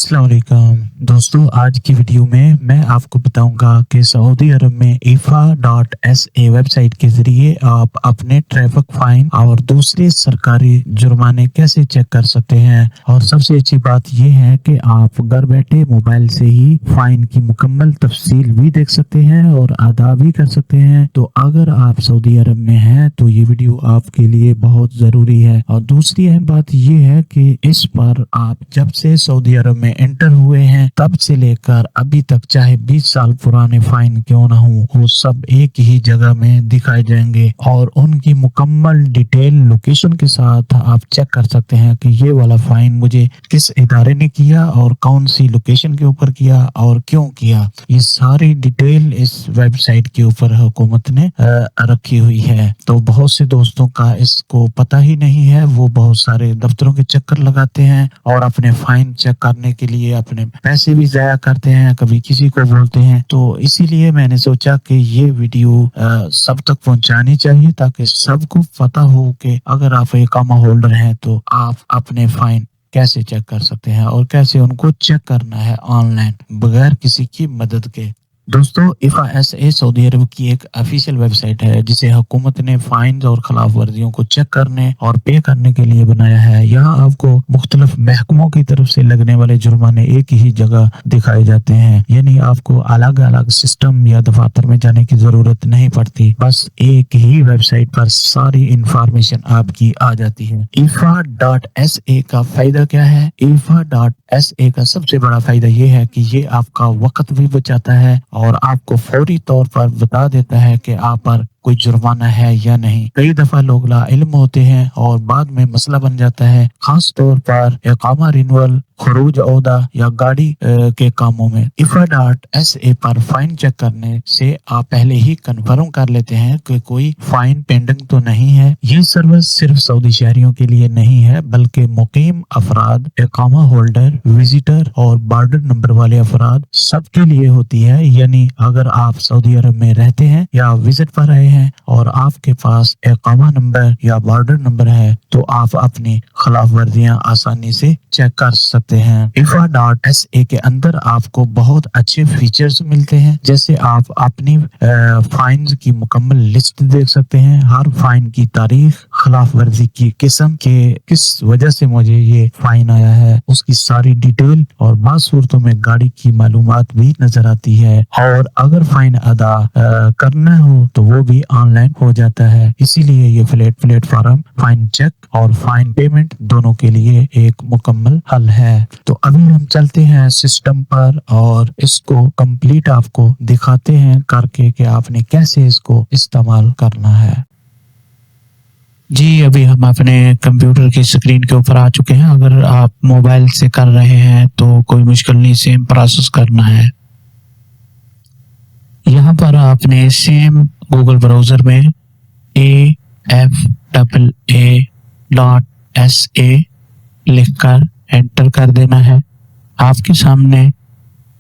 अस्सलाम वालेकुम दोस्तों, आज की वीडियो में मैं आपको बताऊंगा कि सऊदी अरब में IFA.SA वेबसाइट के जरिए आप अपने ट्रैफिक फाइन और दूसरे सरकारी जुर्माने कैसे चेक कर सकते हैं। और सबसे अच्छी बात यह है कि आप घर बैठे मोबाइल से ही फाइन की मुकम्मल तफसील भी देख सकते हैं और अदा भी कर सकते हैं। तो अगर आप सऊदी अरब में हैं तो ये वीडियो आपके लिए बहुत जरूरी है। और दूसरी अहम बात यह है कि इस पर आप जब से सऊदी अरब में एंटर हुए हैं तब से लेकर अभी तक चाहे 20 साल पुराने फाइन क्यों ना हो, वो सब एक ही जगह में दिखाए जाएंगे और उनकी मुकम्मल डिटेल लोकेशन के साथ आप चेक कर सकते हैं कि ये वाला फाइन मुझे किस इदारे ने किया और कौन सी लोकेशन के ऊपर किया और क्यों किया। ये सारी डिटेल इस वेबसाइट के ऊपर हुकूमत ने रखी हुई है। तो बहुत से दोस्तों का इसको पता ही नहीं है, वो बहुत सारे दफ्तरों के चक्कर लगाते हैं और अपने फाइन चेक करने के लिए अपने पैसे भी जाया करते हैं, कभी किसी को बोलते हैं। तो इसीलिए मैंने सोचा कि ये वीडियो सब तक पहुंचानी चाहिए ताकि सबको पता हो कि अगर आप इकामा होल्डर हैं तो आप अपने फाइन कैसे चेक कर सकते हैं और कैसे उनको चेक करना है ऑनलाइन बगैर किसी की मदद के। दोस्तों, IFA सऊदी अरब की एक ऑफिशियल वेबसाइट है जिसे हुकूमत ने फाइन और खिलाफ वर्जियों को चेक करने और पे करने के लिए बनाया है। यहाँ आपको मुख्तलिफ महकमों की तरफ से लगने वाले जुर्माने एक ही जगह दिखाए जाते हैं, यानी आपको अलग अलग सिस्टम या दफातर में जाने की जरूरत नहीं पड़ती, बस एक ही वेबसाइट पर सारी इंफॉर्मेशन आपकी आ जाती है। IFA.SA का फायदा क्या है? IFA.SA का सबसे बड़ा फायदा ये है कि ये आपका वक्त भी बचाता है और आपको फौरी तौर पर बता देता है कि आप पर कोई जुर्माना है या नहीं। कई दफा लोग लाइल्म होते हैं और बाद में मसला बन जाता है, खास तौर पर इकामा रिन्यूअल, खरूज औदा या गाड़ी के कामों में। IFA.SA पर फाइन चेक करने से आप पहले ही कन्फर्म कर लेते हैं कि कोई फाइन पेंडिंग तो नहीं है। ये सर्विस सिर्फ सऊदी शहरियों के लिए नहीं है बल्कि मुकीम अफराद, इकामा होल्डर, विजिटर और बॉर्डर नंबर वाले अफराद सबके लिए होती है। यानी अगर आप सऊदी अरब में रहते हैं या विजिट पर आए हैं और आपके पास इकामा नंबर या बॉर्डर नंबर है तो आप अपनी खिलाफ वर्जियां आसानी से चेक कर सकते हैं। IFA.SA के अंदर आपको बहुत अच्छे फीचर्स मिलते हैं, जैसे आप अपनी फाइन की मुकम्मल लिस्ट देख सकते हैं, हर फाइन की तारीख, खिलाफ वर्जी की किस्म के किस वजह से मुझे ये फाइन आया है, उसकी सारी डिटेल और बात सूरतों में गाड़ी की मालूमात भी नजर आती है। और अगर फाइन अदा करना हो तो वो भी ऑनलाइन हो जाता है। इसीलिए ये प्लेटफॉर्म फाइन चेक और फाइन पेमेंट दोनों के लिए एक मुकम्मल हल है। तो अभी हम चलते हैं सिस्टम पर और इसको कंप्लीट आपको दिखाते हैं करके कि आपने कैसे इसको इस्तेमाल करना है। जी, अभी हम अपने कंप्यूटर की स्क्रीन के ऊपर आ चुके हैं। अगर आप मोबाइल से कर रहे हैं तो कोई मुश्किल नहीं, सेम प्रोसेस करना है। यहाँ पर आपने सेम गूगल ब्राउजर में IFA.SA लिखकर एंटर कर देना है। आपके सामने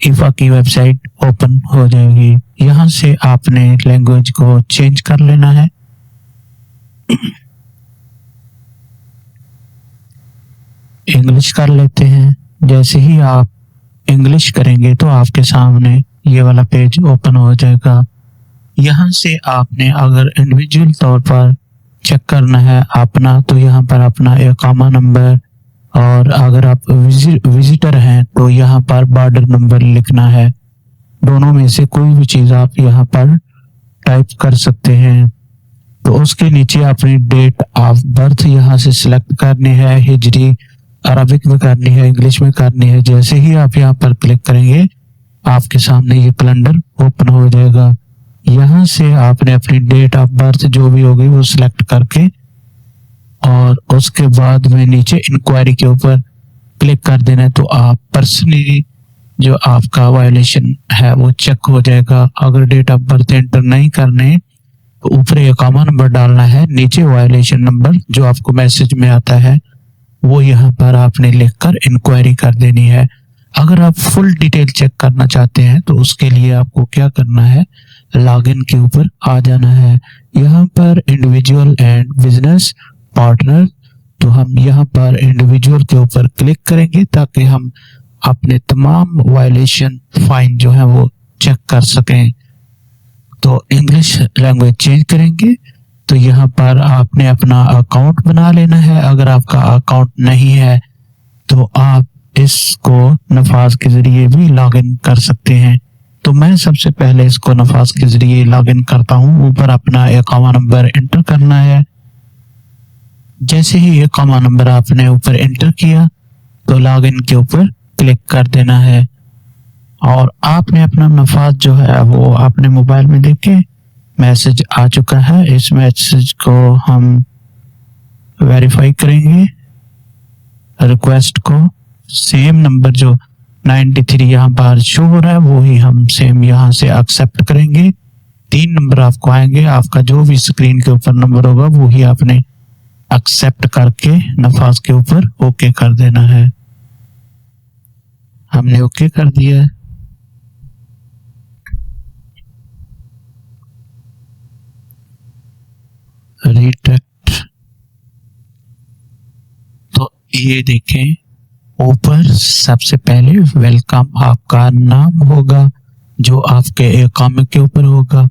IFA की वेबसाइट ओपन हो जाएगी। यहाँ से आपने लैंग्वेज को चेंज कर लेना है। इंग्लिश कर लेते हैं। जैसे ही आप इंग्लिश करेंगे तो आपके सामने ये वाला पेज ओपन हो जाएगा। यहाँ से आपने अगर इंडिविजुअल तौर पर चेक करना है अपना तो यहाँ पर अपना इकामा नंबर, और अगर आप विजिटर हैं तो यहाँ पर बॉर्डर नंबर लिखना है। दोनों में से कोई भी चीज आप यहाँ पर टाइप कर सकते हैं। तो उसके नीचे अपनी डेट ऑफ बर्थ यहाँ से सिलेक्ट करनी है, हिजरी अरबिक में करनी है, इंग्लिश में करनी है। जैसे ही आप यहाँ पर क्लिक करेंगे आपके सामने ये कैलेंडर ओपन हो जाएगा। यहाँ से आपने अपनी डेट ऑफ बर्थ जो भी होगी वो सिलेक्ट करके और उसके बाद में नीचे इंक्वायरी के ऊपर क्लिक कर देना है। तो आप पर्सनली जो आपका वायलेशन है वो चेक हो जाएगा। अगर डेट ऑफ बर्थ एंटर नहीं करने तो ऊपर इकामा नंबर डालना है, नीचे वायलेशन नंबर जो आपको मैसेज में आता है वो यहाँ पर आपने लिखकर इंक्वायरी कर देनी है। अगर आप फुल डिटेल चेक करना चाहते हैं तो उसके लिए आपको क्या करना है, लॉगिन के ऊपर आ जाना है। यहाँ पर इंडिविजुअल एंड बिजनेस पार्टनर, तो हम यहाँ पर इंडिविजुअल के ऊपर क्लिक करेंगे ताकि हम अपने तमाम वायलेशन फाइन जो है वो चेक कर सकें। तो इंग्लिश लैंग्वेज चेंज करेंगे तो यहाँ पर आपने अपना अकाउंट बना लेना है। अगर आपका अकाउंट नहीं है तो आप इसको नफाज के जरिए भी लॉगिन कर सकते हैं। तो मैं सबसे पहले इसको नफाज के जरिए लॉगिन करता हूँ। ऊपर अपना अकाउंट नंबर एंटर करना है। जैसे ही अकाउंट नंबर आपने ऊपर एंटर किया तो लॉगिन के ऊपर क्लिक कर देना है और आपने अपना नफाज जो है वो आपने मोबाइल में देखे मैसेज आ चुका है। इस मैसेज को हम वेरीफाई करेंगे। रिक्वेस्ट को सेम नंबर जो 93 यहाँ पर शो हो रहा है वो ही हम सेम यहाँ से एक्सेप्ट करेंगे। 3 नंबर आपको आएंगे, आपका जो भी स्क्रीन के ऊपर नंबर होगा वो ही आपने एक्सेप्ट करके नफाज के ऊपर ओके कर देना है। हमने ओके कर दिया है। रिटेक्ट, तो ये देखें ऊपर सबसे पहले वेलकम आपका नाम होगा जो आपके अकाउंट के ऊपर होगा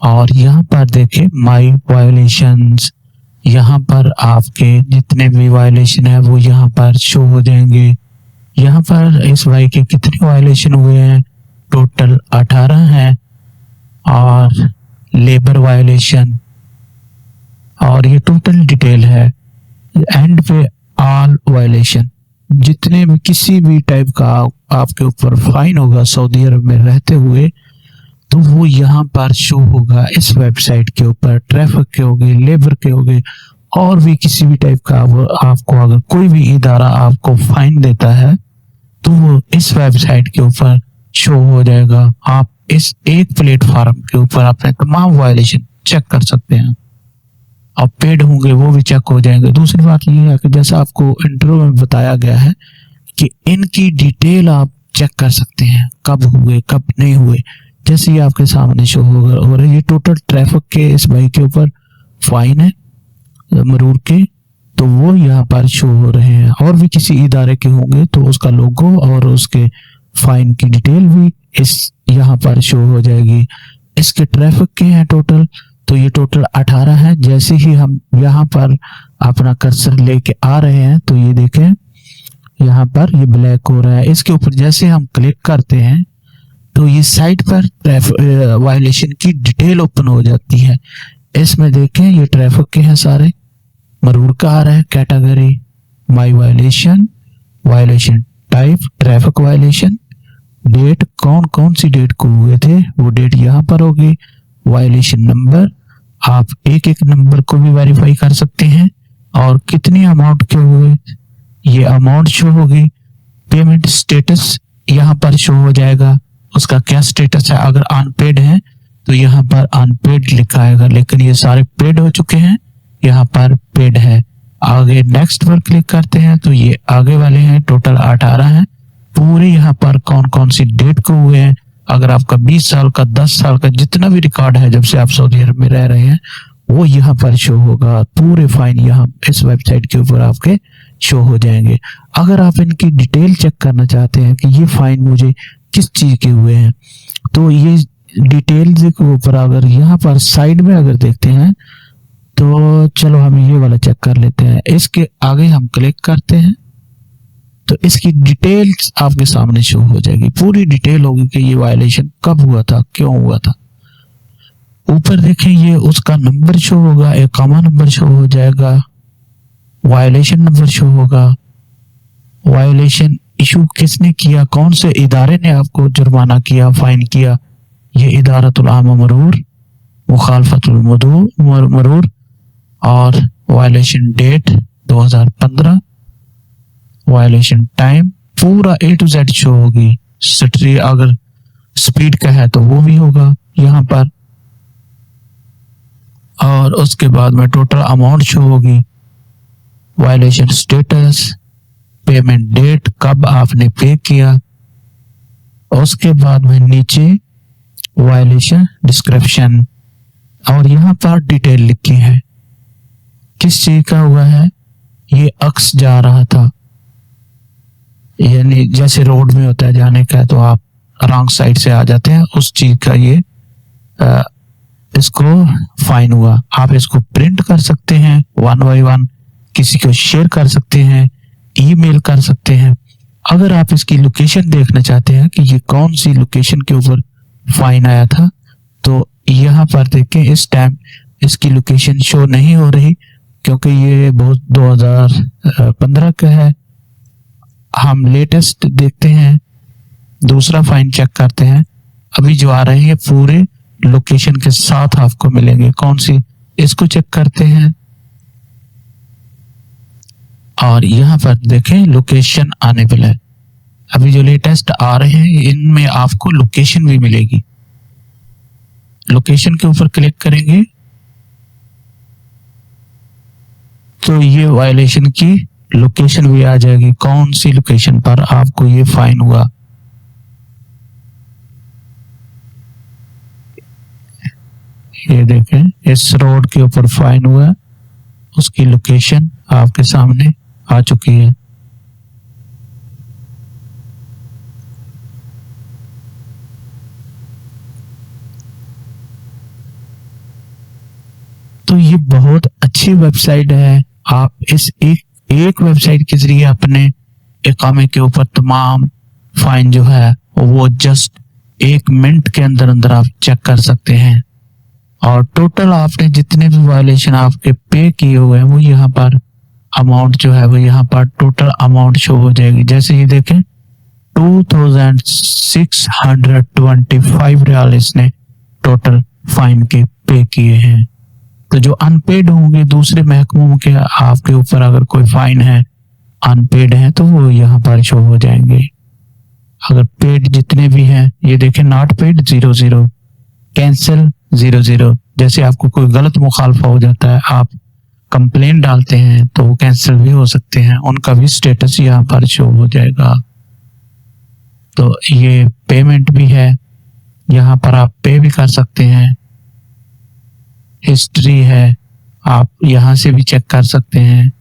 और यहाँ पर देखें माय वायलेशंस, यहाँ पर आपके जितने भी वायलेशन है वो यहाँ पर शो हो जाएंगे। यहाँ पर इस भाई के कितने वायलेशन हुए हैं, टोटल 18 हैं और लेबर वायलेशन और ये टोटल डिटेल है। एंड पे ऑल वायलेशन, जितने भी किसी भी टाइप का आपके ऊपर फाइन होगा सऊदी अरब में रहते हुए तो वो यहाँ पर शो होगा इस वेबसाइट के ऊपर। ट्रैफिक के हो गए, लेबर के हो गए और भी किसी भी टाइप का आपको अगर कोई भी इदारा आपको फाइन देता है तो वो इस वेबसाइट के ऊपर शो हो जाएगा। आप इस एक प्लेटफॉर्म के ऊपर अपने तमाम वायलेशन चेक कर सकते हैं। अब पेड होंगे वो भी चेक हो जाएंगे। दूसरी बात ये है कि जैसा आपको इंटरव्यू में बताया गया है कि इनकी डिटेल आप चेक कर सकते हैं, कब हुए कब नहीं हुए, जैसे ही आपके सामने शो होगा। और ये टोटल ट्रैफिक के इस भाई के ऊपर फाइन है मरूर के, तो वो यहाँ पर शो हो रहे हैं। और भी किसी इदारे के होंगे तो उसका लोगो और उसके फाइन की डिटेल भी इस यहाँ पर शो हो जाएगी। इसके ट्रैफिक के हैं टोटल, तो ये टोटल 18 है। जैसे ही हम यहाँ पर अपना कर्सर लेके आ रहे हैं तो ये देखें यहाँ पर ये ब्लैक हो रहा है। इसके ऊपर जैसे हम क्लिक करते हैं तो ये साइट पर वायलेशन की डिटेल ओपन हो जाती है। इसमें देखें ये ट्रैफिक के हैं सारे, मरूर का आ रहा है category, my violation, violation type, traffic violation, date, कौन कौन सी डेट को हुए थे वो डेट यहाँ पर होगी, वायलेशन नंबर, आप एक एक नंबर को भी वेरीफाई कर सकते हैं और कितनी अमाउंट के हुए ये अमाउंट शो होगी। पेमेंट स्टेटस यहाँ पर शो हो जाएगा, उसका क्या स्टेटस है। अगर अनपेड है तो यहाँ पर अनपेड लिखा आएगा, लेकिन ये सारे पेड हो चुके हैं, यहाँ पर पेड है। आगे नेक्स्ट पर क्लिक करते हैं तो ये आगे वाले हैं, टोटल 18 हैं। पूरे यहाँ पर कौन कौन सी डेट को हुए हैं, अगर आपका 20 साल का, 10 साल का, जितना भी रिकॉर्ड है जब से आप सऊदी अरब में रह रहे हैं वो यहाँ पर शो होगा। पूरे फाइन यहाँ इस वेबसाइट के ऊपर आपके शो हो जाएंगे। अगर आप इनकी डिटेल चेक करना चाहते हैं कि ये फाइन मुझे किस चीज के हुए हैं तो ये डिटेल्स के ऊपर अगर यहाँ पर साइड में अगर देखते हैं तो चलो हम ये वाला चेक कर लेते हैं। इसके आगे हम क्लिक करते हैं तो इसकी डिटेल्स आपके सामने शो हो जाएगी। पूरी डिटेल होगी कि ये वायलेशन कब हुआ था, क्यों हुआ था। ऊपर देखें ये उसका नंबर शो होगा, इकामा नंबर शो हो जाएगा, वायलेशन नंबर शो होगा, वायलेशन इशू किसने किया, कौन से इदारे ने आपको जुर्माना किया, फाइन किया, ये इदारतुल आमा मरूर, मुखालफतुल मरूर, और वायलेशन डेट 2015, वायलेशन टाइम, पूरा A to Z शो होगी। स्ट्री अगर स्पीड का है तो वो भी होगा यहाँ पर, और उसके बाद में टोटल अमाउंट शो होगी, वायलेशन स्टेटस, पेमेंट डेट, कब आपने पे किया, उसके बाद में नीचे वायलेशन डिस्क्रिप्शन, और यहाँ पर डिटेल लिखी है किस चीज का हुआ है। ये अक्स जा रहा था, यानी जैसे रोड में होता है जाने का, तो आप रॉन्ग साइड से आ जाते हैं, उस चीज का ये इसको फाइन हुआ। आप इसको प्रिंट कर सकते हैं 1 बाय 1, किसी को शेयर कर सकते हैं, ईमेल कर सकते हैं। अगर आप इसकी लोकेशन देखना चाहते हैं कि ये कौन सी लोकेशन के ऊपर फाइन आया था, तो यहाँ पर देखें इस टाइम इसकी लोकेशन शो नहीं हो रही, क्योंकि ये बहुत 2015 का है। हम लेटेस्ट देखते हैं, दूसरा फाइन चेक करते हैं। अभी जो आ रहे हैं पूरे लोकेशन के साथ आपको मिलेंगे। कौन सी, इसको चेक करते हैं और यहाँ पर देखें लोकेशन आने वाला है। अभी जो लेटेस्ट आ रहे हैं इनमें आपको लोकेशन भी मिलेगी। लोकेशन के ऊपर क्लिक करेंगे तो ये वायलेशन की लोकेशन भी आ जाएगी, कौन सी लोकेशन पर आपको ये फाइन हुआ। ये देखें इस रोड के ऊपर फाइन हुआ, उसकी लोकेशन आपके सामने आ चुकी है। तो ये बहुत अच्छी वेबसाइट है। आप इस एक वेबसाइट के जरिए अपने इकामे के ऊपर तमाम फाइन जो है वो जस्ट 1 मिनट के अंदर अंदर आप चेक कर सकते हैं। और टोटल आपने जितने भी वायलेशन आपके पे किए हुए हैं वो यहाँ पर अमाउंट जो है वो यहाँ पर टोटल अमाउंट शो हो जाएगी। जैसे ये देखें 2625 रियाल इसने टोटल फाइन के पे किए हैं। तो जो अनपेड होंगे दूसरे महकमों के आपके ऊपर अगर कोई फाइन है अनपेड है तो वो यहाँ पर शो हो जाएंगे। अगर पेड जितने भी हैं ये देखें, नॉट पेड 00, कैंसिल 00। जैसे आपको कोई गलत मुखालफा हो जाता है, आप कंप्लेन डालते हैं तो वो कैंसिल भी हो सकते हैं, उनका भी स्टेटस यहाँ पर शो हो जाएगा। तो ये पेमेंट भी है, यहाँ पर आप पे भी कर सकते हैं। हिस्ट्री है, आप यहाँ से भी चेक कर सकते हैं।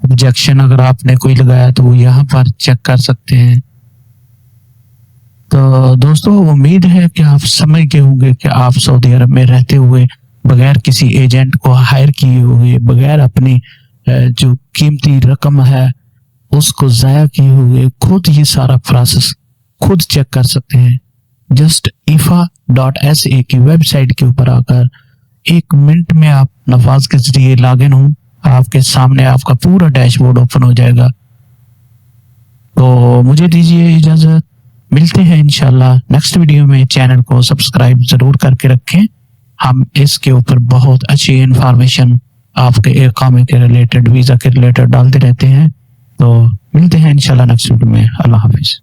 ऑब्जेक्शन अगर आपने कोई लगाया तो वो यहाँ पर चेक कर सकते हैं। तो दोस्तों उम्मीद है कि आप समझ गए होंगे कि आप सऊदी अरब में रहते हुए बगैर किसी एजेंट को हायर किए हुए, बगैर अपनी जो कीमती रकम है उसको ज़ाया किए हुए खुद ये सारा प्रोसेस खुद चेक कर सकते हैं। जस्ट ifa.sa की वेबसाइट के ऊपर आकर 1 मिनट में आप नफाज के जरिए लॉगिन हो, आपके सामने आपका पूरा डैशबोर्ड ओपन हो जाएगा। तो मुझे दीजिए इजाजत, मिलते हैं इंशाल्लाह नेक्स्ट वीडियो में। चैनल को सब्सक्राइब जरूर करके रखें, हम इसके ऊपर बहुत अच्छी इंफॉर्मेशन आपके इकामे के रिलेटेड, वीजा के रिलेटेड डालते रहते हैं। तो मिलते हैं इंशाल्लाह नेक्स्ट वीडियो में। अल्लाह हाफिज।